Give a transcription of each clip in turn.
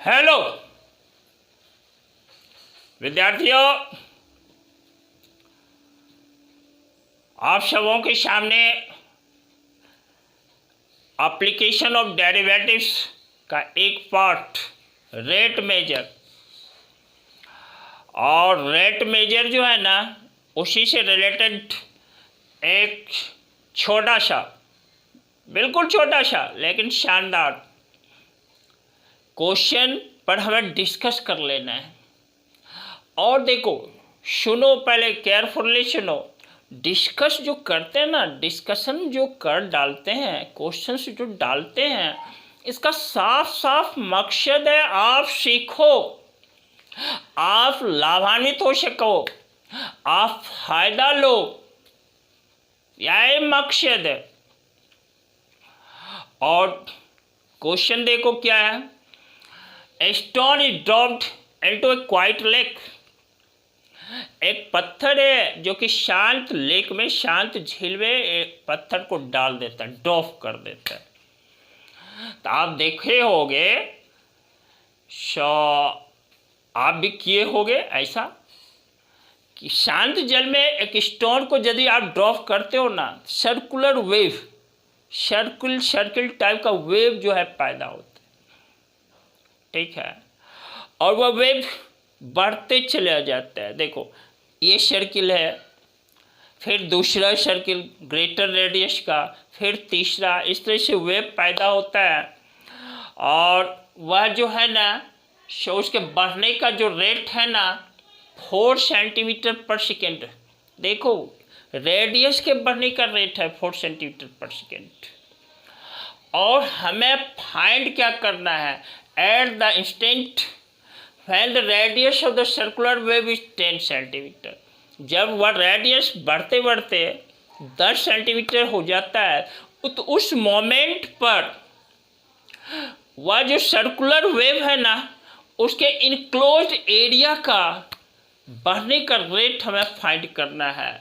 Hello विद्यार्थियों, आप सबों के सामने एप्लीकेशन ऑफ डेरिवेटिव्स का एक पार्ट रेट मेजर, और रेट मेजर जो है ना उसी से रिलेटेड एक छोटा सा, बिल्कुल छोटा सा लेकिन शानदार क्वेश्चन पर हमें डिस्कस कर लेना है। और देखो, सुनो, पहले केयरफुली सुनो। डिस्कस जो करते हैं ना, डिस्कशन जो कर डालते हैं, क्वेश्चंस जो डालते हैं, इसका साफ साफ मकसद है आप सीखो, आप लाभान्वित हो सको, आप फायदा लो, यही मकसद है। और क्वेश्चन देखो क्या है। A stone is dropped into a quiet lake. एक पत्थर है जो कि शांत लेक में, शांत झील में एक पत्थर को डाल देता है, ड्रॉप कर देता है। तो आप देखे होगे, आप भी किए होगे ऐसा कि शांत जल में एक स्टोन को यदि आप ड्रॉप करते हो ना, सर्कुलर वेव, सर्किल टाइप का वेव जो है पैदा होता है, ठीक है। और वह वेव बढ़ते चले जाता है। देखो, ये सर्किल है, फिर दूसरा सर्किल ग्रेटर रेडियस का, फिर तीसरा, इस तरह से वेव पैदा होता है। और वह जो है ना, सो उसके बढ़ने का जो रेट है ना 4 सेंटीमीटर पर सेकेंड। देखो, रेडियस के बढ़ने का रेट है 4 सेंटीमीटर पर सेकेंड। और हमें फाइंड क्या करना है, at the instant when the radius of the circular wave is 10 centimetre. जब वह रेडियस बढ़ते बढ़ते 10 सेंटीमीटर हो जाता है, तो उस मोमेंट पर वह जो सर्कुलर वेव है ना, उसके इनक्लोज्ड एरिया का बढ़ने का रेट हमें फाइंड करना है।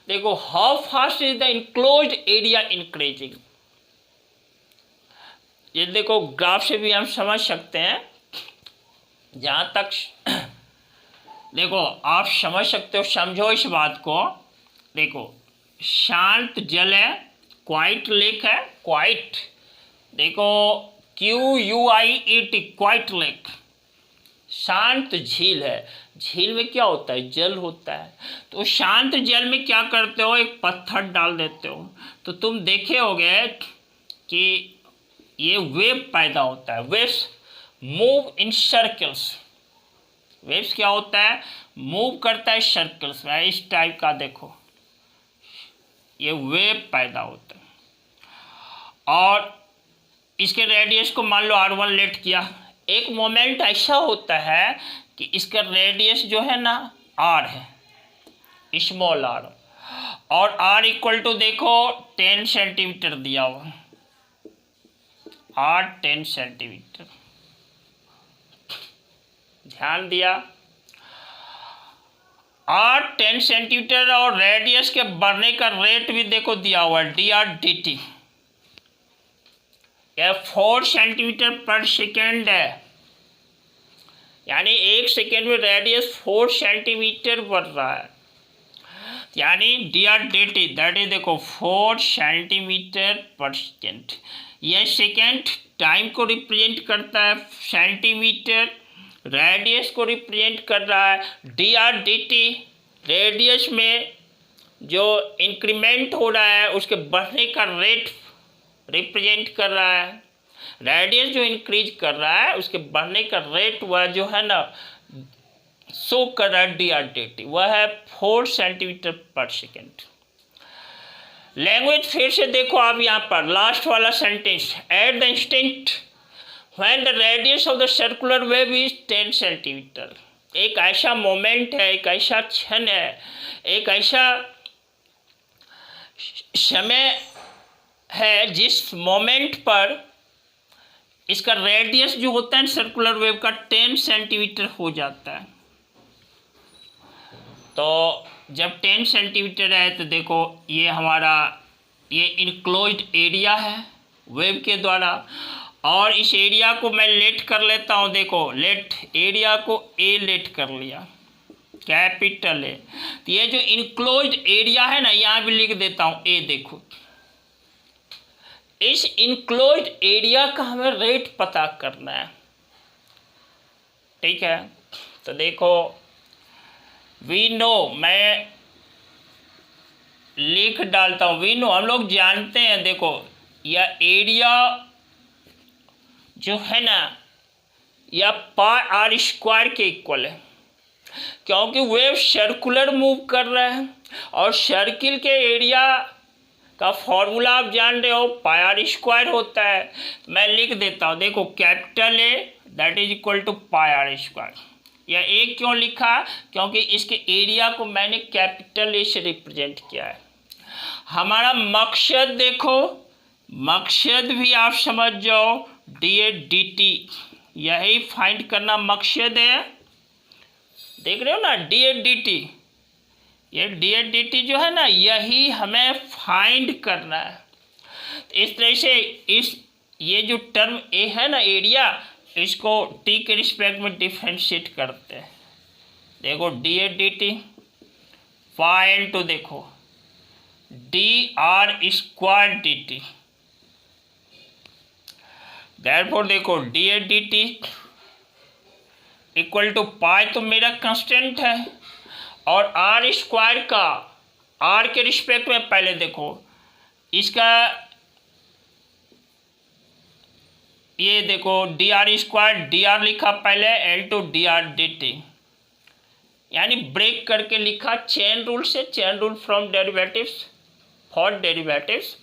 देखो, how fast is the enclosed area increasing. ये देखो, ग्राफ से भी हम समझ सकते हैं। जहाँ तक देखो आप समझ सकते हो, समझो इस बात को। देखो, शांत जल है, क्वाइट लेक है, क्वाइट, देखो QUIET, क्वाइट लेक, शांत झील है। झील में क्या होता है, जल होता है। तो शांत जल में क्या करते हो, एक पत्थर डाल देते हो, तो तुम देखे होगे कि ये वेव पैदा होता है। Waves move in circles. Waves क्या होता है, मूव करता है सर्कल्स में, इस टाइप का। देखो, ये वेव पैदा होता है। और इसके रेडियस को मान लो R1 लेट किया। एक मोमेंट ऐसा होता है कि इसका रेडियस जो है ना R है, स्मॉल r, और R इक्वल टू देखो 10 सेंटीमीटर दिया हुआ, R 10 सेंटीमीटर, ध्यान दिया। R 10 सेंटीमीटर, और रेडियस के बढ़ने का रेट भी देखो दिया हुआ है, dr/dt, यह 4 सेंटीमीटर पर सेकेंड है। यानी 1 सेकेंड में रेडियस 4 सेंटीमीटर बढ़ रहा है। यानी dr/dt दैट इज, देखो 4 सेंटीमीटर पर सेकेंड। यह सेकेंड टाइम को रिप्रेजेंट करता है, सेंटीमीटर रेडियस को रिप्रेजेंट कर रहा है, dr/dt रेडियस में जो इंक्रीमेंट हो रहा है उसके बढ़ने का रेट रिप्रेजेंट कर रहा है। रेडियस जो इंक्रीज कर रहा है उसके बढ़ने का रेट वह जो है ना शो कर रहा है, dr/dt वह है 4 सेंटीमीटर पर सेकेंड। लैंग्वेज फिर से देखो आप यहाँ पर, लास्ट वाला sentence, at the instant when the radius of the circular wave is 10 centimetre. एक ऐसा मोमेंट है, एक ऐसा क्षण है, एक ऐसा समय है जिस मोमेंट पर इसका रेडियस जो होता है सर्कुलर वेव का 10 सेंटीमीटर हो जाता है। तो जब 10 सेंटीमीटर है तो देखो ये हमारा ये इनक्लोज्ड एरिया है वेव के द्वारा, और इस एरिया को मैं लेट कर लेता हूँ। देखो लेट एरिया को ए लेट कर लिया, कैपिटल ए। तो ये जो इनक्लोज्ड एरिया है ना, यहाँ भी लिख देता हूँ ए। देखो इस इनक्लोज्ड एरिया का हमें रेट पता करना है, ठीक है। तो देखो वी नो, मैं लिख डालता हूँ वी नो, हम लोग जानते हैं। देखो यह एरिया जो है ना, यह पाई आर स्क्वायर के इक्वल है, क्योंकि वेव सर्कुलर मूव कर रहा है और सर्किल के एरिया का फॉर्मूला आप जान रहे हो, पाई आर स्क्वायर होता है। मैं लिख देता हूँ, देखो capital A that is equal to pi R square. यह ए क्यों लिखा? क्योंकि इसके एरिया को मैंने कैपिटल ए से रिप्रेजेंट किया है। हमारा मकसद देखो, मकसद भी आप समझ जाओ, डी ए डी टी, यही फाइंड करना मकसद है। देख रहे हो ना, डी ए डी टी, ये डी ए डी टी जो है ना, यही हमें फाइंड करना है। इस तरह से इस ये जो टर्म ए है ना एरिया, इसको टी के रिस्पेक्ट में डिफ्रेंशिएट करते हैं। देखो D A D T find तो देखो D R square D T, therefore देखो D A D T equal to pi तो मेरा कांस्टेंट है, और आर स्क्वायर का आर के रिस्पेक्ट में पहले देखो इसका ये देखो D R square, D R लिखा पहले L to D R D T, यानी ब्रेक करके लिखा चेन रूल से, chain rule from derivatives for derivatives.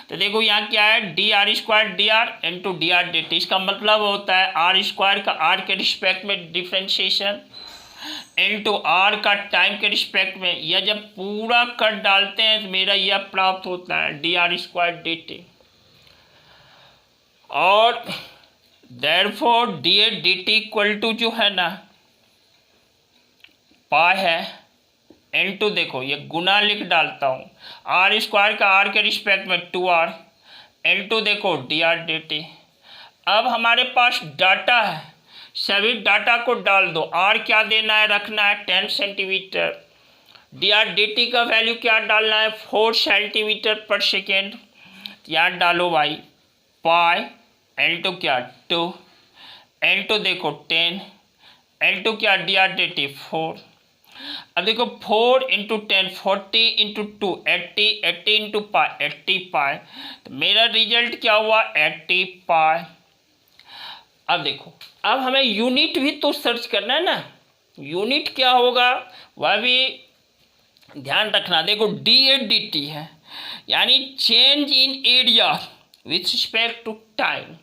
तो देखो यहाँ क्या है, D R square D are into D R D T, इसका मतलब होता है आर स्क्वायर का आर के रिस्पेक्ट में डिफ्रेंशिएशन इंटू आर का टाइम के रिस्पेक्ट में। यह जब पूरा कर डालते हैं तो मेरा यह प्राप्त होता है D R square D T, और therefore D A D T equal to जो है ना पाई है इनटू, देखो ये गुना लिख डालता हूँ, आर स्क्वायर का आर के रिस्पेक्ट में 2r इनटू देखो डी आर डी टी। अब हमारे पास डाटा है, सभी डाटा को डाल दो। आर क्या देना है, रखना है 10 centimetre. D R D T का वैल्यू क्या डालना है, 4 सेंटीमीटर पर सेकेंड। यहाँ डालो भाई पाई इनटू क्या 2 इनटू देखो 10 इनटू क्या डी आर डी टी 4। अब देखो 4 इंटू 10 40 इंटू 2 80, 80 इंटू पाई 80 पाई, तो मेरा रिजल्ट क्या हुआ 80 पाई। अब देखो अब हमें यूनिट भी तो सर्च करना है ना, यूनिट क्या होगा वह भी ध्यान रखना। देखो डी ए डी टी है, यानी change in area with respect to time.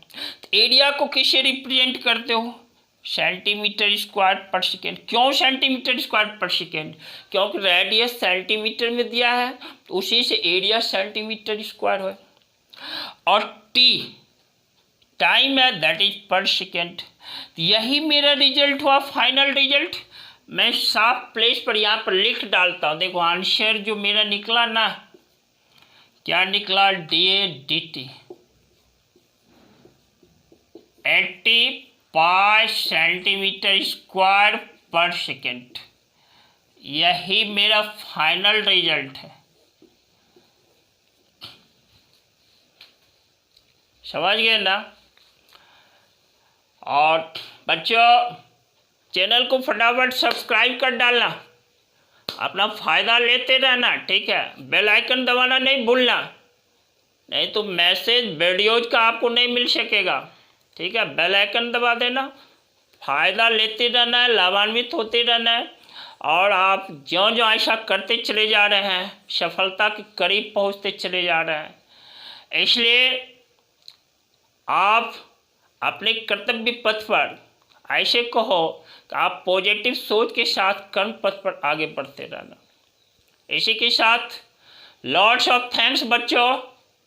Area को किससे रिप्रेजेंट करते हो, सेंटीमीटर स्क्वायर पर सेकेंड। क्यों सेंटीमीटर स्क्वायर पर सेकेंड, क्योंकि रेडियस सेंटीमीटर में दिया है, तो उसी से एरिया सेंटीमीटर स्क्वायर है। और टी टाइम है दैट इज पर सेकेंड। यही मेरा रिजल्ट हुआ, फाइनल रिजल्ट। मैं साफ प्लेस पर यहाँ पर लिख डालता हूँ। देखो आंसर जो मेरा निकला ना, क्या निकला, D A D T 80 pi centimetre square per second. यही मेरा फाइनल रिजल्ट है। समझ गए ना। और बच्चों चैनल को फटाफट सब्सक्राइब कर डालना, अपना फ़ायदा लेते रहना, ठीक है। बेल आइकन दबाना नहीं भूलना, नहीं तो मैसेज वीडियोज का आपको नहीं मिल सकेगा, ठीक है। बेल आइकन दबा देना, फ़ायदा लेते रहना है, लाभान्वित होते रहना है। और आप ज्यों ज्यों ऐसा करते चले जा रहे हैं, सफलता के करीब पहुंचते चले जा रहे हैं। इसलिए आप अपने कर्तव्य पथ पर ऐसे कहो कि आप पॉजिटिव सोच के साथ कर्म पथ पर आगे बढ़ते रहना। इसी के साथ लॉट्स ऑफ थैंक्स बच्चों।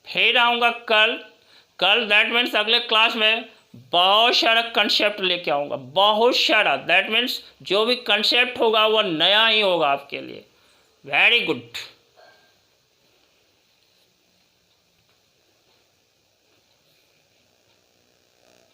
फिर आऊँगा कल दैट मीन्स अगले क्लास में बहुत सारा कंसेप्ट लेके आऊँगा, बहुत सारा। दैट मीन्स जो भी कंसेप्ट होगा वह नया ही होगा आपके लिए। Very good.